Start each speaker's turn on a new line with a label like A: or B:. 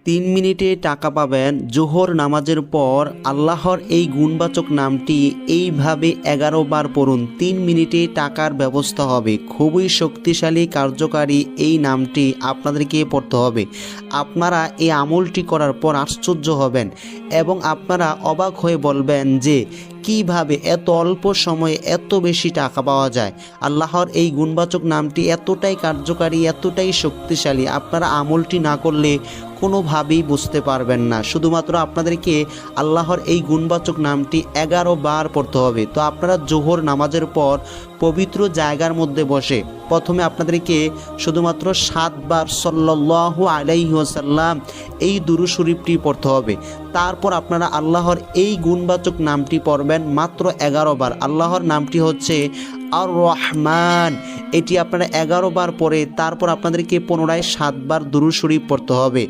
A: 3 মিনিটে টাকা পাবেন। জোহর নামাজের পর আল্লাহর এই গুণবাচক নামটি এইভাবে 11 বার পড়ুন। 3 মিনিটে টাকার ব্যবস্থা হবে। খুবই শক্তিশালী কার্যকারী এই নামটি আপনাদেরকে পড়তে হবে। আপনারা এই আমলটি করার পর আশ্চর্য হবেন এবং আপনারা অবাক হয়ে বলবেন যে কিভাবে এত অল্প সময়ে এত বেশি টাকা পাওয়া যায়। আল্লাহর এই গুণবাচক নামটি এতটাই কার্যকারী, এতটাই শক্তিশালী, আপনারা আমলটি না করলে কোনোভাবেই বুঝতে পারবেন না। শুধুমাত্র আপনাদেরকে আল্লাহর এই গুণবাচক নামটি 11 বার পড়তে হবে। তো আপনারা জোহর নামাজের পর পবিত্র জায়গার মধ্যে বসে প্রথমে আপনাদেরকে শুধুমাত্র 7 বার সাল্লাল্লাহু আলাইহি ওয়াসাল্লাম এই দুরূদ শরীফটি পড়তে হবে। তারপর আপনারা আল্লাহর এই গুণবাচক নামটি পড়বেন মাত্র 11 বার। আল্লাহর নামটি হচ্ছে আর রহমান। এটি আপনারা 11 বার পরে তারপর আপনাদেরকে পুনরায় 7 বার দুরূদ শরীফ পড়তে হবে।